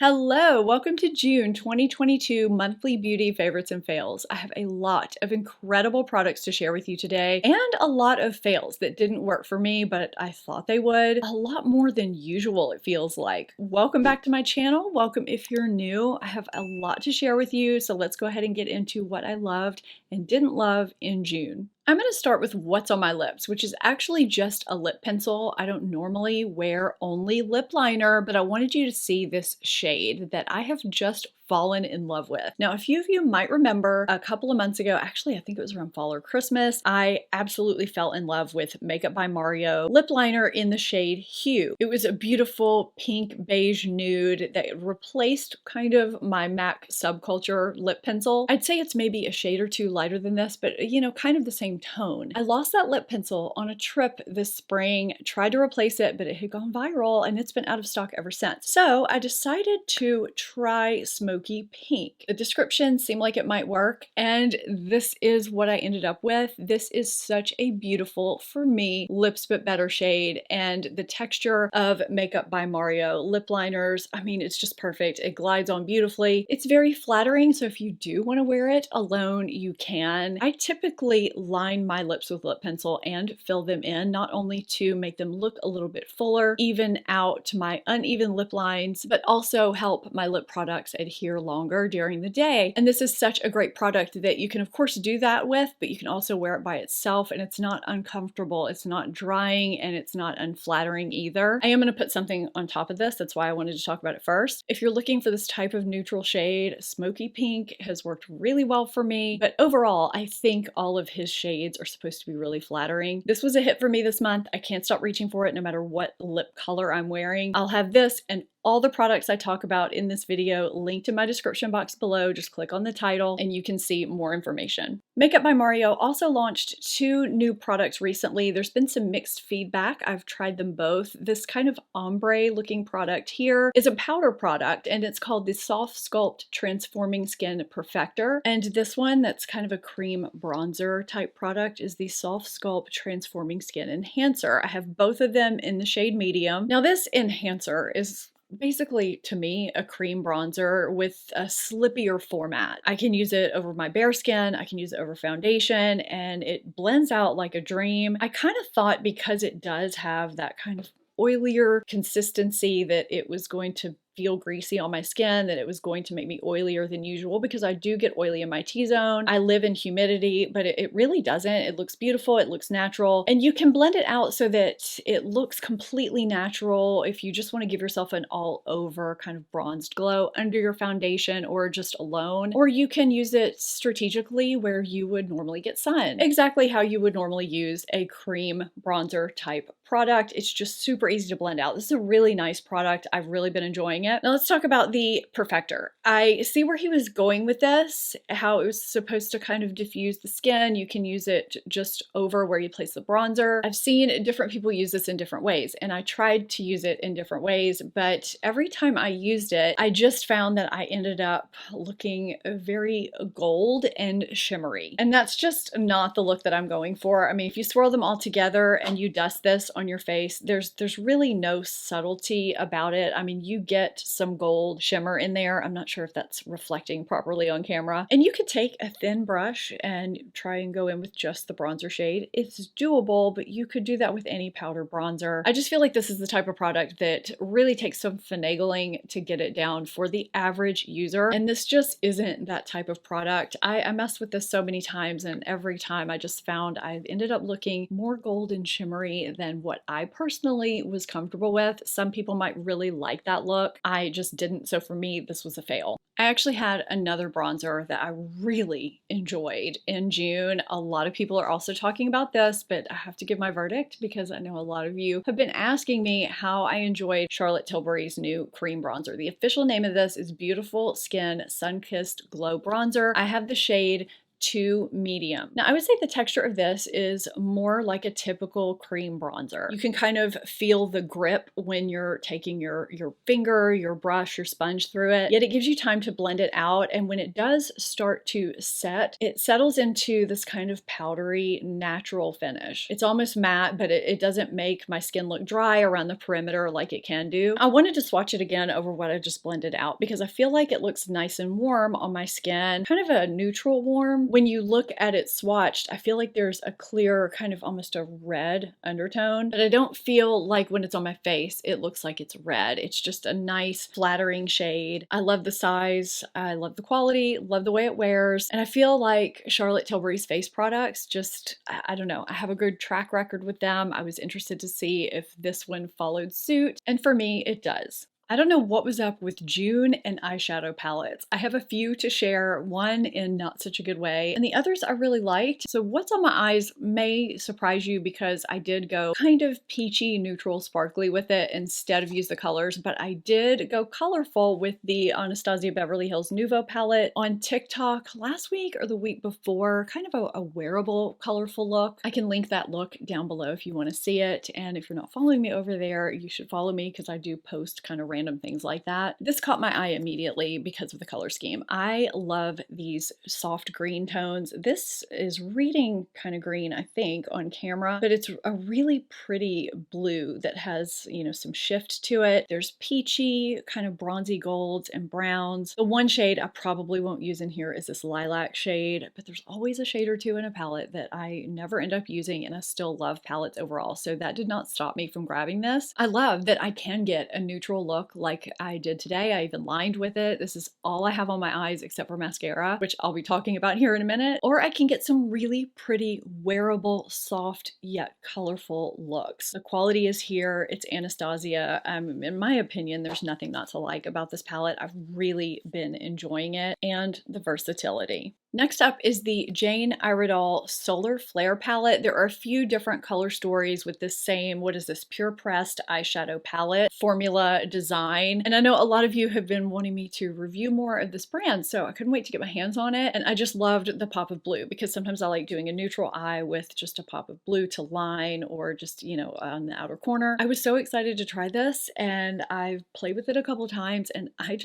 Hello, welcome to June 2022 monthly beauty favorites and fails. I have a lot of incredible products to share with you today and a lot of fails that didn't work for me, but I thought they would. A lot more than usual, it feels like. Welcome back to my channel. Welcome if you're new. I have a lot to share with you, so let's go ahead and get into what I loved and didn't love in June. I'm going to start with what's on my lips, which is actually just a lip pencil. I don't normally wear only lip liner, but I wanted you to see this shade that I have just fallen in love with. Now, a few of you might remember a couple of months ago, actually, I think it was around fall or Christmas, I absolutely fell in love with Makeup by Mario lip liner in the shade Hue. It was a beautiful pink beige nude that replaced kind of my MAC subculture lip pencil. I'd say it's maybe a shade or two lighter than this, but kind of the same tone. I lost that lip pencil on a trip this spring, tried to replace it, but it had gone viral and it's been out of stock ever since. So I decided to try Smoky Pink. The description seemed like it might work, and this is what I ended up with. This is such a beautiful, for me, lips but better shade, and the texture of Makeup by Mario lip liners, I mean, it's just perfect. It glides on beautifully. It's very flattering, so if you do want to wear it alone, you can. I typically line my lips with lip pencil and fill them in, not only to make them look a little bit fuller, even out my uneven lip lines, but also help my lip products adhere longer during the day. And this is such a great product that you can of course do that with, but you can also wear it by itself and it's not uncomfortable, it's not drying, and it's not unflattering either. I am going to put something on top of this, that's why I wanted to talk about it first. If you're looking for this type of neutral shade, Smoky Pink has worked really well for me, but overall I think all of his shades are supposed to be really flattering. This was a hit for me this month. I can't stop reaching for it no matter what lip color I'm wearing. I'll have this and all the products I talk about in this video linked in my description box below. Just click on the title and you can see more information. Makeup by Mario also launched 2 new products recently. There's been some mixed feedback. I've tried them both. This kind of ombre looking product here is a powder product and it's called the Soft Sculpt Transforming Skin Perfector. And this one that's kind of a cream bronzer type product is the Soft Sculpt Transforming Skin Enhancer. I have both of them in the shade medium. Now this enhancer is basically, to me, a cream bronzer with a slippier format. I can use it over my bare skin, I can use it over foundation, and it blends out like a dream. I kind of thought because it does have that kind of oilier consistency that it was going to feel greasy on my skin, that it was going to make me oilier than usual because I do get oily in my T-zone. I live in humidity, but it really doesn't. It looks beautiful, it looks natural, and you can blend it out so that it looks completely natural if you just want to give yourself an all over kind of bronzed glow under your foundation or just alone, or you can use it strategically where you would normally get sun. Exactly how you would normally use a cream bronzer type product. It's just super easy to blend out. This is a really nice product. I've really been enjoying it. Now let's talk about the Perfector. I see where he was going with this, how it was supposed to kind of diffuse the skin. You can use it just over where you place the bronzer. I've seen different people use this in different ways, and I tried to use it in different ways, but every time I used it, I just found that I ended up looking very gold and shimmery. And that's just not the look that I'm going for. I mean, if you swirl them all together and you dust this on your face, there's really no subtlety about it. I mean, you get some gold shimmer in there. I'm not sure if that's reflecting properly on camera. And you could take a thin brush and try and go in with just the bronzer shade. It's doable, but you could do that with any powder bronzer. I just feel like this is the type of product that really takes some finagling to get it down for the average user. And this just isn't that type of product. I messed with this so many times, and every time I just found I've ended up looking more gold and shimmery than what I personally was comfortable with. Some people might really like that look. I just didn't, so for me, this was a fail. I actually had another bronzer that I really enjoyed in June. A lot of people are also talking about this, but I have to give my verdict because I know a lot of you have been asking me how I enjoyed Charlotte Tilbury's new cream bronzer. The official name of this is Beautiful Skin Sun-Kissed Glow Bronzer. I have the shade to medium. Now, I would say the texture of this is more like a typical cream bronzer. You can kind of feel the grip when you're taking your finger, your brush, your sponge through it, yet it gives you time to blend it out. And when it does start to set, it settles into this kind of powdery, natural finish. It's almost matte, but it doesn't make my skin look dry around the perimeter like it can do. I wanted to swatch it again over what I just blended out because I feel like it looks nice and warm on my skin, kind of a neutral warm. When you look at it swatched, I feel like there's a clear kind of almost a red undertone, but I don't feel like when it's on my face, it looks like it's red. It's just a nice flattering shade. I love the size. I love the quality, love the way it wears. And I feel like Charlotte Tilbury's face products just, I don't know, I have a good track record with them. I was interested to see if this one followed suit. And for me, it does. I don't know what was up with June and eyeshadow palettes. I have a few to share, one in not such a good way, and the others I really liked. So what's on my eyes may surprise you because I did go kind of peachy, neutral, sparkly with it instead of use the colors, but I did go colorful with the Anastasia Beverly Hills Nouveau palette on TikTok last week or the week before, kind of a wearable, colorful look. I can link that look down below if you want to see it, and if you're not following me over there, you should follow me because I do post kind of random things like that. This caught my eye immediately because of the color scheme. I love these soft green tones. This is reading kind of green, I think, on camera, but it's a really pretty blue that has, you know, some shift to it. There's peachy, kind of bronzy golds and browns. The one shade I probably won't use in here is this lilac shade, but there's always a shade or two in a palette that I never end up using, and I still love palettes overall, so that did not stop me from grabbing this. I love that I can get a neutral look like I did today. I even lined with it. This is all I have on my eyes except for mascara, which I'll be talking about here in a minute. Or I can get some really pretty, wearable, soft, yet colorful looks. The quality is here. It's Anastasia. In my opinion, there's nothing not to like about this palette. I've really been enjoying it, and the versatility. Next up is the Jane Iredale Solar Flare palette. There are a few different color stories with this same, what is this, pure pressed eyeshadow palette formula design. And I know a lot of you have been wanting me to review more of this brand, so I couldn't wait to get my hands on it. And I just loved the pop of blue because sometimes I like doing a neutral eye with just a pop of blue to line or just, you know, on the outer corner. I was so excited to try this, and I've played with it a couple of times, and I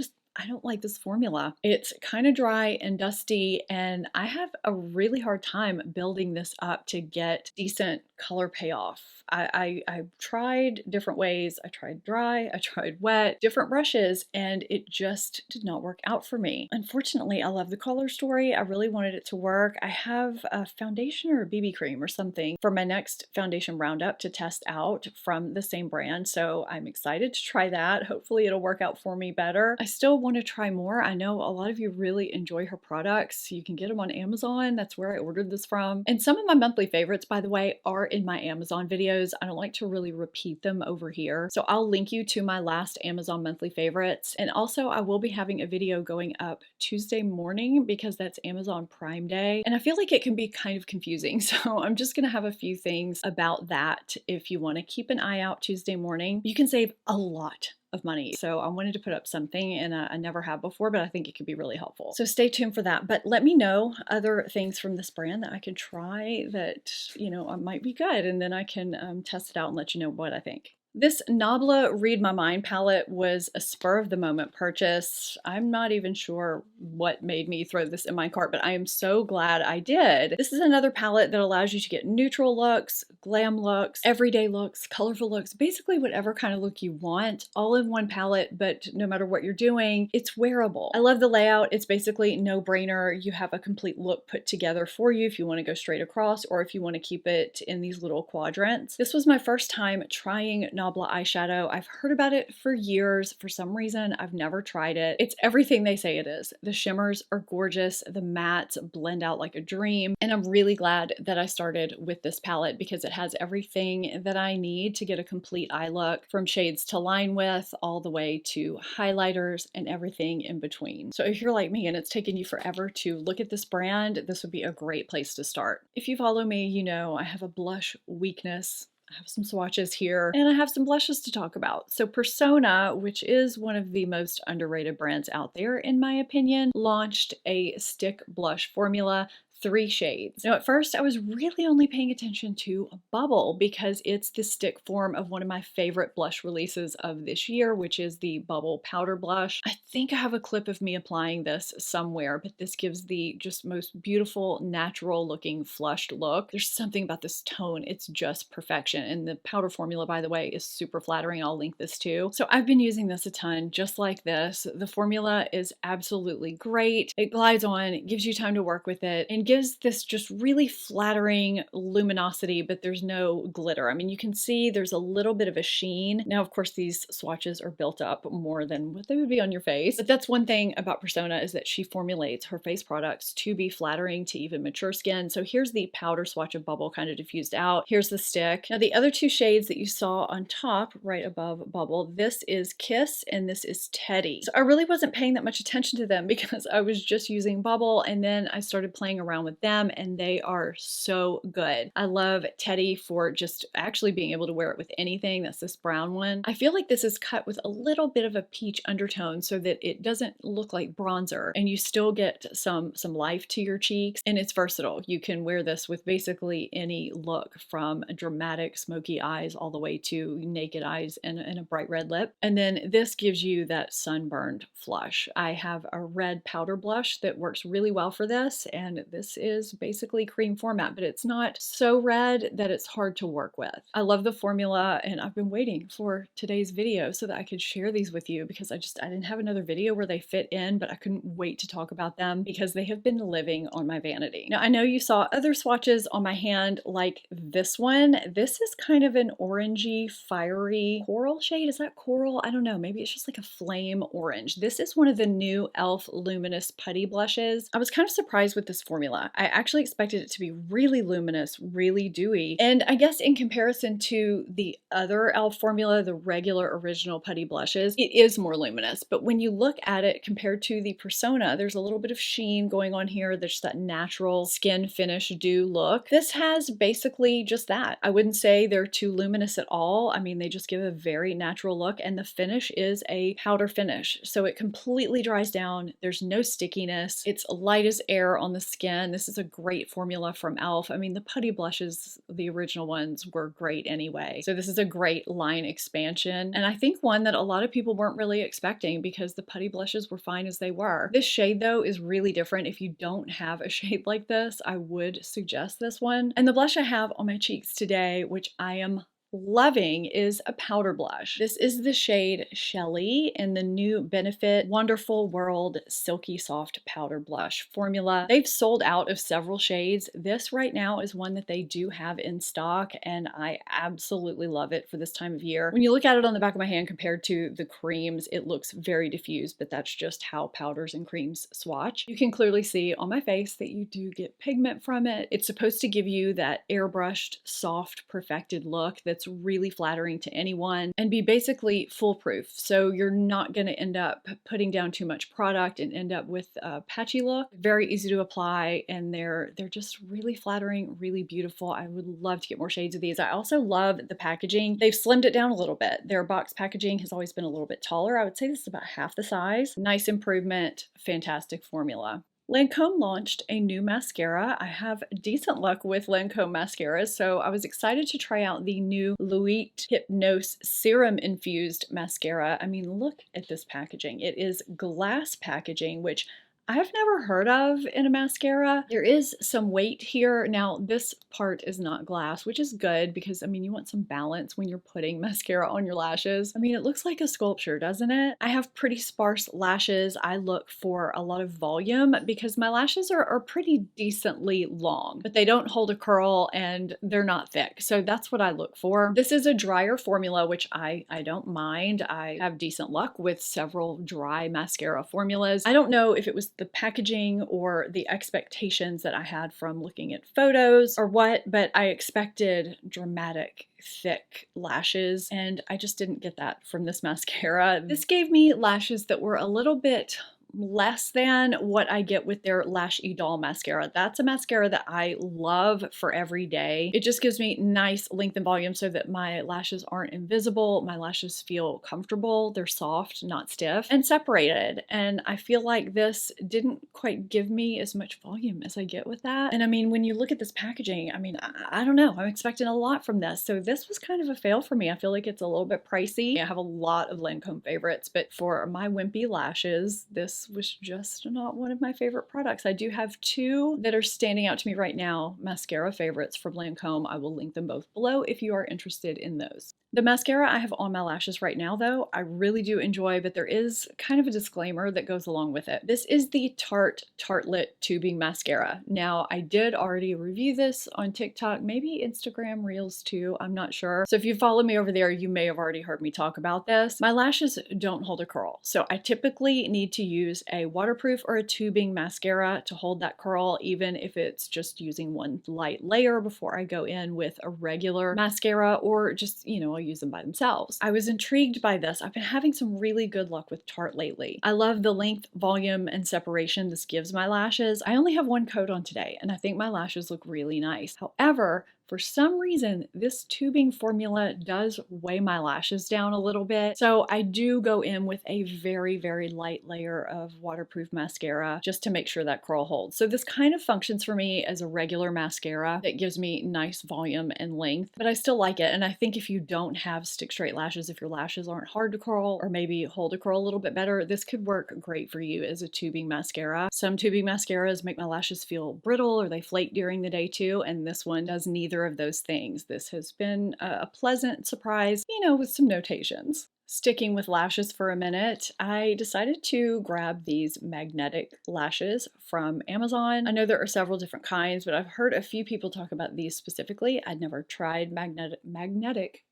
don't like this formula. It's kind of dry and dusty, and I have a really hard time building this up to get decent color payoff. I've tried different ways. I tried dry, I tried wet, different brushes, and it just did not work out for me. Unfortunately, I love the color story. I really wanted it to work. I have a foundation or a BB cream or something for my next foundation roundup to test out from the same brand, so I'm excited to try that. Hopefully it'll work out for me better. I still want to try more. I know a lot of you really enjoy her products. You can get them on Amazon. That's where I ordered this from. And some of my monthly favorites, by the way, are in my Amazon videos. I don't like to really repeat them over here. So I'll link you to my last Amazon monthly favorites. And also I will be having a video going up Tuesday morning because that's Amazon Prime Day. And I feel like it can be kind of confusing. So I'm just going to have a few things about that. If you want to keep an eye out Tuesday morning, you can save a lot of money. So I wanted to put up something, and I never have before, but I think it could be really helpful. So stay tuned for that. But let me know other things from this brand that I can try that, you know, might be good, and then I can test it out and let you know what I think. This Nabla Read My Mind palette was a spur of the moment purchase. I'm not even sure what made me throw this in my cart, but I am so glad I did. This is another palette that allows you to get neutral looks, glam looks, everyday looks, colorful looks, basically whatever kind of look you want, all in one palette, but no matter what you're doing, it's wearable. I love the layout. It's basically no brainer. You have a complete look put together for you if you want to go straight across or if you want to keep it in these little quadrants. This was my first time trying Nabla eyeshadow. I've heard about it for years. For some reason, I've never tried it. It's everything they say it is. The shimmers are gorgeous. The mattes blend out like a dream. And I'm really glad that I started with this palette because it has everything that I need to get a complete eye look, from shades to line with all the way to highlighters and everything in between. So if you're like me and it's taken you forever to look at this brand, this would be a great place to start. If you follow me, you know I have a blush weakness. I have some swatches here, and I have some blushes to talk about. So Persona, which is one of the most underrated brands out there in my opinion, launched a stick blush formula 3 shades. Now, at first, I was really only paying attention to Bubble because it's the stick form of one of my favorite blush releases of this year, which is the Bubble Powder Blush. I think I have a clip of me applying this somewhere, but this gives the just most beautiful, natural looking flushed look. There's something about this tone. It's just perfection. And the powder formula, by the way, is super flattering. I'll link this too. So I've been using this a ton, just like this. The formula is absolutely great. It glides on, it gives you time to work with it, and gives this just really flattering luminosity, but there's no glitter. I mean, you can see there's a little bit of a sheen. Now, of course, these swatches are built up more than what they would be on your face, but that's one thing about Persona, is that she formulates her face products to be flattering to even mature skin. So here's the powder swatch of Bubble kind of diffused out. Here's the stick. Now, the other 2 shades that you saw on top right above Bubble, this is Kiss and this is Teddy. So I really wasn't paying that much attention to them because I was just using Bubble, and then I started playing around with them, and they are so good. I love Teddy for just actually being able to wear it with anything. That's this brown one. I feel like this is cut with a little bit of a peach undertone so that it doesn't look like bronzer, and you still get some life to your cheeks, and it's versatile. You can wear this with basically any look, from dramatic smoky eyes all the way to naked eyes and a bright red lip. And then this gives you that sunburned flush. I have a red powder blush that works really well for this, and this is basically cream format, but it's not so red that it's hard to work with. I love the formula, and I've been waiting for today's video so that I could share these with you because I didn't have another video where they fit in, but I couldn't wait to talk about them because they have been living on my vanity. Now, I know you saw other swatches on my hand like this one. This is kind of an orangey, fiery coral shade. Is that coral? I don't know. Maybe it's just like a flame orange. This is one of the new e.l.f. Luminous Putty Blushes. I was kind of surprised with this formula. I actually expected it to be really luminous, really dewy. And I guess in comparison to the other e.l.f. formula, the regular original Putty Blushes, it is more luminous. But when you look at it compared to the Persona, there's a little bit of sheen going on here. There's that natural skin finish dew look. This has basically just that. I wouldn't say they're too luminous at all. I mean, they just give a very natural look, and the finish is a powder finish. So it completely dries down. There's no stickiness. It's light as air on the skin. This is a great formula from e.l.f. I mean, the Putty blushes, the original ones, were great anyway. So this is a great line expansion, and I think one that a lot of people weren't really expecting because the Putty blushes were fine as they were. This shade, though, is really different. If you don't have a shade like this, I would suggest this one. And the blush I have on my cheeks today, which I am loving, is a powder blush. This is the shade Shelly in the new Benefit Wonderful World Silky Soft Powder Blush formula. They've sold out of several shades. This right now is one that they do have in stock, and I absolutely love it for this time of year. When you look at it on the back of my hand compared to the creams, it looks very diffused, but that's just how powders and creams swatch. You can clearly see on my face that you do get pigment from it. It's supposed to give you that airbrushed, soft, perfected look that's really flattering to anyone and be basically foolproof. So you're not going to end up putting down too much product and end up with a patchy look. Very easy to apply, and they're just really flattering, really beautiful. I would love to get more shades of these. I also love the packaging. They've slimmed it down a little bit. Their box packaging has always been a little bit taller. I would say this is about half the size. Nice improvement, fantastic formula. Lancome launched a new mascara. I have decent luck with Lancome mascaras, so I was excited to try out the new Luit Hypnose Serum Infused Mascara. I mean, look at this packaging. It is glass packaging, which I've never heard of in a mascara. There is some weight here. Now, this part is not glass, which is good because, I mean, you want some balance when you're putting mascara on your lashes. I mean, it looks like a sculpture, doesn't it? I have pretty sparse lashes. I look for a lot of volume because my lashes are pretty decently long, but they don't hold a curl and they're not thick. So that's what I look for. This is a drier formula, which I don't mind. I have decent luck with several dry mascara formulas. I don't know if it was the packaging or the expectations that I had from looking at photos or what, but I expected dramatic, thick lashes, and I just didn't get that from this mascara. This gave me lashes that were a little bit less than what I get with their Lash Idol mascara. That's a mascara that I love for every day. It just gives me nice length and volume so that my lashes aren't invisible. My lashes feel comfortable. They're soft, not stiff, and separated. And I feel like this didn't quite give me as much volume as I get with that. And I mean, when you look at this packaging, I mean, I don't know. I'm expecting a lot from this. So this was kind of a fail for me. I feel like it's a little bit pricey. I have a lot of Lancome favorites, but for my wimpy lashes, this was just not one of my favorite products. I do have two that are standing out to me right now, mascara favorites from Lancome. I will link them both below if you are interested in those. The mascara I have on my lashes right now, though, I really do enjoy, but there is kind of a disclaimer that goes along with it. This is the Tarte Tartelette Tubing Mascara. Now, I did already review this on TikTok, maybe Instagram Reels too, I'm not sure. So if you follow me over there, you may have already heard me talk about this. My lashes don't hold a curl, so I typically need to use a waterproof or a tubing mascara to hold that curl, even if it's just using one light layer before I go in with a regular mascara, or just, you know, I'll use them by themselves. I was intrigued by this. I've been having some really good luck with Tarte lately. I love the length, volume, and separation this gives my lashes. I only have one coat on today, and I think my lashes look really nice. However, for some reason, this tubing formula does weigh my lashes down a little bit. So I do go in with a very, very light layer of waterproof mascara just to make sure that curl holds. So this kind of functions for me as a regular mascara that gives me nice volume and length, but I still like it. And I think if you don't have stick straight lashes, if your lashes aren't hard to curl or maybe hold a curl a little bit better, this could work great for you as a tubing mascara. Some tubing mascaras make my lashes feel brittle or they flake during the day too, and this one does neither of those things. This has been a pleasant surprise, you know, with some notations. Sticking with lashes for a minute, I decided to grab these magnetic lashes from Amazon. I know there are several different kinds, but I've heard a few people talk about these specifically. I'd never tried magnetic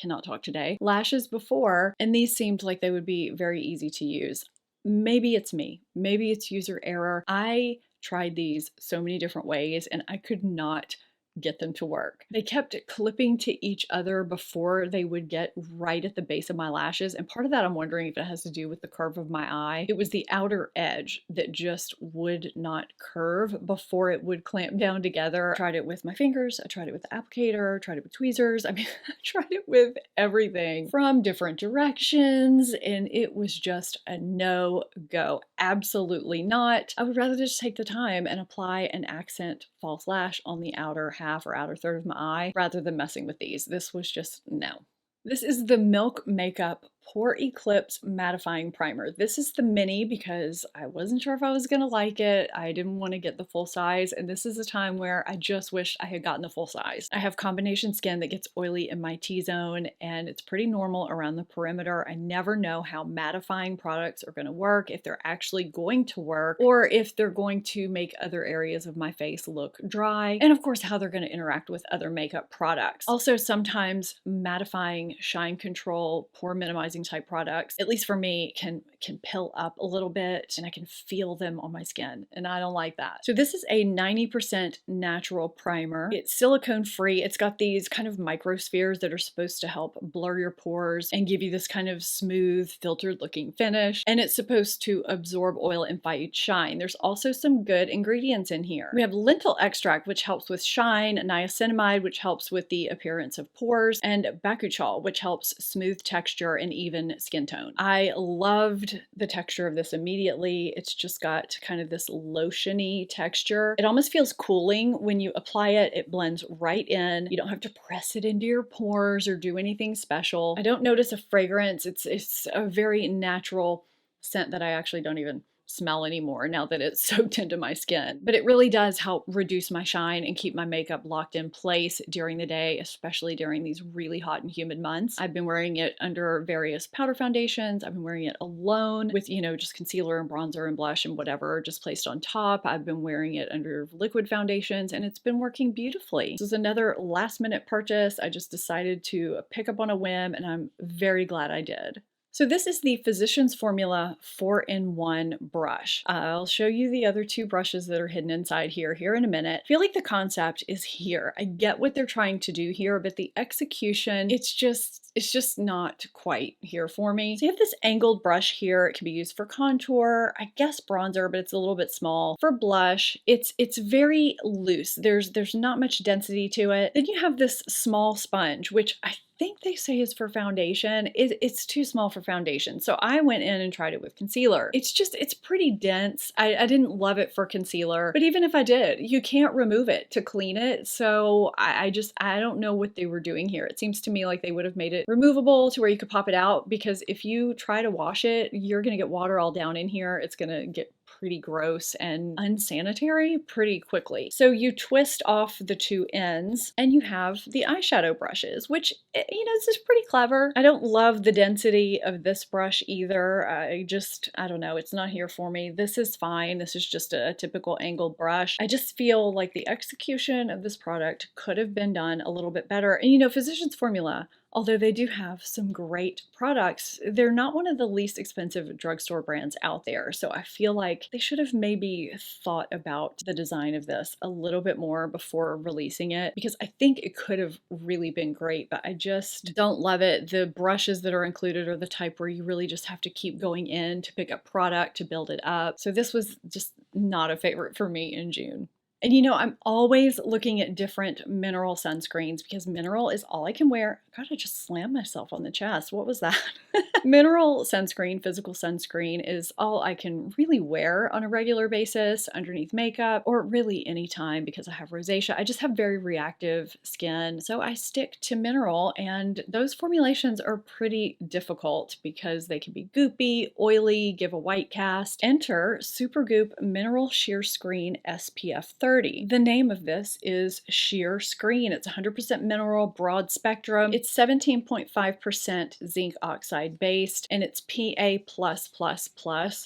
cannot talk today, lashes before, and these seemed like they would be very easy to use. Maybe it's me, maybe it's user error. I tried these so many different ways and I could not get them to work. They kept clipping to each other before they would get right at the base of my lashes, and part of that I'm wondering if it has to do with the curve of my eye. It was the outer edge that just would not curve before it would clamp down together. I tried it with my fingers, I tried it with the applicator, tried it with tweezers. I mean, I tried it with everything from different directions, and it was just a no-go. Absolutely not. I would rather just take the time and apply an accent false lash on the outer half or outer third of my eye rather than messing with these. This was just no. This is the Milk Makeup Pore Eclipse Mattifying Primer. This is the mini because I wasn't sure if I was gonna like it. I didn't want to get the full size, and this is a time where I just wished I had gotten the full size. I have combination skin that gets oily in my T-zone, and it's pretty normal around the perimeter. I never know how mattifying products are gonna work, if they're actually going to work, or if they're going to make other areas of my face look dry, and of course how they're gonna interact with other makeup products. Also, sometimes mattifying, shine control, pore minimizing type products, at least for me, can pill up a little bit and I can feel them on my skin, and I don't like that. So this is a 90% natural primer. It's silicone free. It's got these kind of microspheres that are supposed to help blur your pores and give you this kind of smooth, filtered looking finish, and it's supposed to absorb oil and fight shine. There's also some good ingredients in here. We have lentil extract, which helps with shine, niacinamide, which helps with the appearance of pores, and bakuchiol, which helps smooth texture and even skin tone. I loved the texture of this immediately. It's just got kind of this lotiony texture. It almost feels cooling when you apply it. It blends right in. You don't have to press it into your pores or do anything special. I don't notice a fragrance. It's a very natural scent that I actually don't even smell anymore now that it's soaked into my skin. But it really does help reduce my shine and keep my makeup locked in place during the day, especially during these really hot and humid months. I've been wearing it under various powder foundations. I've been wearing it alone with, you know, just concealer and bronzer and blush and whatever just placed on top. I've been wearing it under liquid foundations and it's been working beautifully. This is another last minute purchase. I just decided to pick up on a whim and I'm very glad I did. So this is the Physicians Formula 4-in-1 brush. I'll show you the other two brushes that are hidden inside here in a minute. I feel like the concept is here. I get what they're trying to do here, but the execution, it's just it's just not quite here for me. So you have this angled brush here. It can be used for contour, I guess bronzer, but it's a little bit small. For blush, it's very loose. There's not much density to it. Then you have this small sponge, which I think they say is for foundation. It's too small for foundation. So I went in and tried it with concealer. It's pretty dense. I didn't love it for concealer, but even if I did, you can't remove it to clean it. So I don't know what they were doing here. It seems to me like they would have made it removable to where you could pop it out, because if you try to wash it, you're gonna get water all down in here. It's gonna get pretty gross and unsanitary pretty quickly. So you twist off the two ends and you have the eyeshadow brushes, which, you know, this is pretty clever. I don't love the density of this brush either. I don't know, it's not here for me. This is fine. This is just a typical angled brush. I just feel like the execution of this product could have been done a little bit better. And you know, Physicians Formula, although they do have some great products, they're not one of the least expensive drugstore brands out there. So I feel like they should have maybe thought about the design of this a little bit more before releasing it, because I think it could have really been great, but I just don't love it. The brushes that are included are the type where you really just have to keep going in to pick up product to build it up. So this was just not a favorite for me in June. And you know, I'm always looking at different mineral sunscreens because mineral is all I can wear. God, I just slammed myself on the chest. What was that? Mineral sunscreen, physical sunscreen, is all I can really wear on a regular basis underneath makeup, or really anytime, because I have rosacea. I just have very reactive skin. So I stick to mineral, and those formulations are pretty difficult because they can be goopy, oily, give a white cast. Enter Supergoop Mineral Sheer Screen SPF 30. The name of this is Sheer Screen. It's 100% mineral, broad spectrum. It's 17.5% zinc oxide based, and it's PA+++.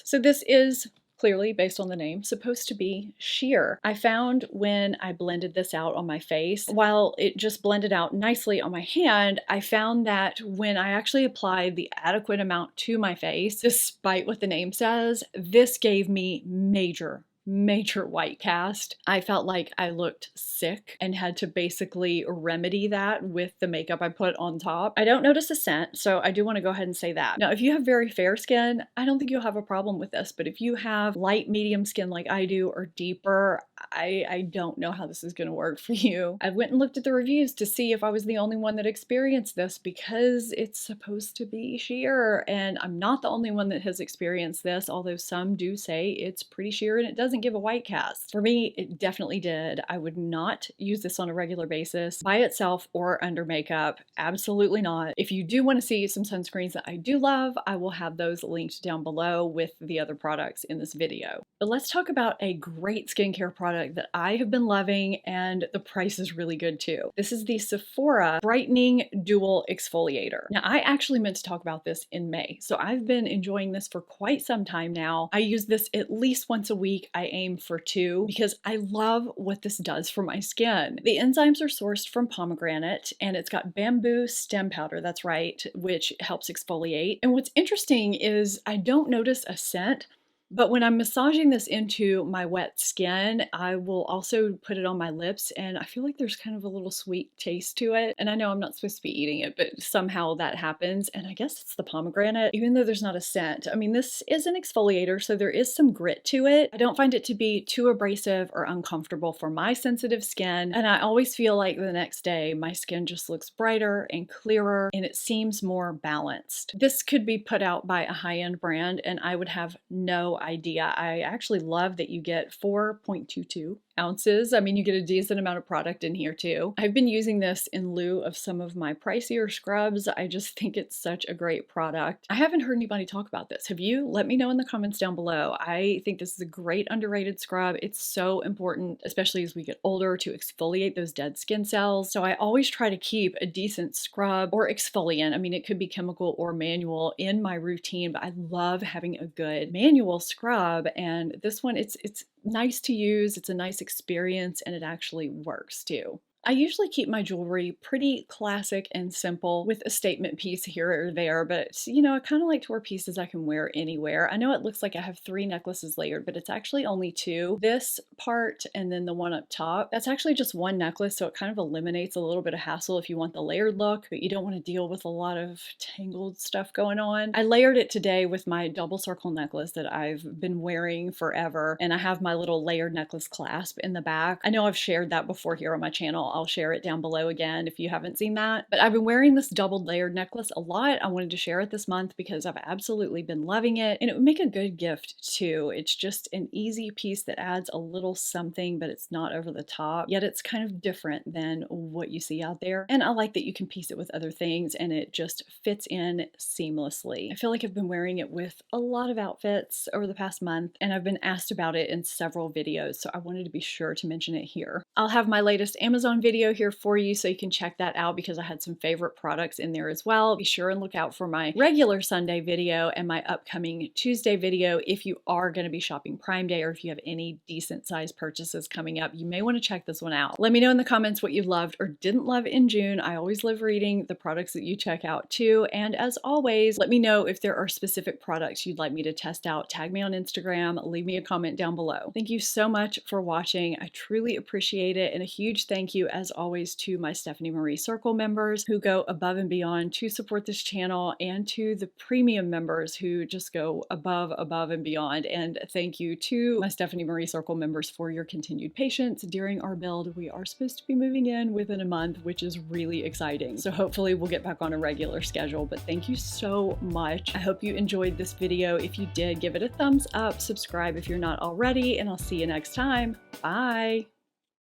So this is clearly, based on the name, supposed to be sheer. I found when I blended this out on my face, while it just blended out nicely on my hand, I found that when I actually applied the adequate amount to my face, despite what the name says, this gave me major white cast. I felt like I looked sick and had to basically remedy that with the makeup I put on top. I don't notice a scent, so I do want to go ahead and say that. Now, if you have very fair skin, I don't think you'll have a problem with this, but if you have light medium skin like I do, or deeper, I don't know how this is going to work for you. I went and looked at the reviews to see if I was the only one that experienced this, because it's supposed to be sheer, and I'm not the only one that has experienced this, although some do say it's pretty sheer and it doesn't give a white cast. For me, it definitely did. I would not use this on a regular basis by itself or under makeup. Absolutely not. If you do want to see some sunscreens that I do love, I will have those linked down below with the other products in this video. But let's talk about a great skincare product that I have been loving, and the price is really good too. This is the Sephora Brightening Dual Exfoliator. Now, I actually meant to talk about this in May, so I've been enjoying this for quite some time now. I use this at least once a week. I aim for 2 because I love what this does for my skin. The enzymes are sourced from pomegranate, and it's got bamboo stem powder, that's right, which helps exfoliate. And what's interesting is I don't notice a scent, but when I'm massaging this into my wet skin, I will also put it on my lips, and I feel like there's kind of a little sweet taste to it. And I know I'm not supposed to be eating it, but somehow that happens. And I guess it's the pomegranate, even though there's not a scent. I mean, this is an exfoliator, so there is some grit to it. I don't find it to be too abrasive or uncomfortable for my sensitive skin. And I always feel like the next day, my skin just looks brighter and clearer, and it seems more balanced. This could be put out by a high-end brand, and I would have no idea. I actually love that you get 4.22 ounces. I mean, you get a decent amount of product in here too. I've been using this in lieu of some of my pricier scrubs. I just think it's such a great product. I haven't heard anybody talk about this. Have you? Let me know in the comments down below. I think this is a great underrated scrub. It's so important, especially as we get older, to exfoliate those dead skin cells. So I always try to keep a decent scrub or exfoliant. I mean, it could be chemical or manual in my routine, but I love having a good manual scrub. And this one, it's nice to use. It's a nice experience, and it actually works too. I usually keep my jewelry pretty classic and simple with a statement piece here or there, but you know, I kind of like to wear pieces I can wear anywhere. I know it looks like I have 3 necklaces layered, but it's actually only 2. This part and then the one up top, that's actually just one necklace, so it kind of eliminates a little bit of hassle if you want the layered look, but you don't want to deal with a lot of tangled stuff going on. I layered it today with my double circle necklace that I've been wearing forever, and I have my little layered necklace clasp in the back. I know I've shared that before here on my channel. I'll share it down below again if you haven't seen that. But I've been wearing this doubled layered necklace a lot. I wanted to share it this month because I've absolutely been loving it, and it would make a good gift too. It's just an easy piece that adds a little something, but it's not over the top, yet it's kind of different than what you see out there. And I like that you can piece it with other things and it just fits in seamlessly. I feel like I've been wearing it with a lot of outfits over the past month, and I've been asked about it in several videos, so I wanted to be sure to mention it here. I'll have my latest Amazon video here for you so you can check that out because I had some favorite products in there as well. Be sure and look out for my regular Sunday video and my upcoming Tuesday video if you are going to be shopping Prime Day, or if you have any decent size purchases coming up. You may want to check this one out. Let me know in the comments what you loved or didn't love in June. I always love reading the products that you check out too. And as always, let me know if there are specific products you'd like me to test out. Tag me on Instagram, leave me a comment down below. Thank you so much for watching. I truly appreciate it. And a huge thank you as always to my Stephanie Marie Circle members who go above and beyond to support this channel, and to the premium members who just go above and beyond. And thank you to my Stephanie Marie Circle members for your continued patience during our build. We are supposed to be moving in within a month, which is really exciting. So hopefully we'll get back on a regular schedule, but thank you so much. I hope you enjoyed this video. If you did, give it a thumbs up, subscribe if you're not already, and I'll see you next time. Bye.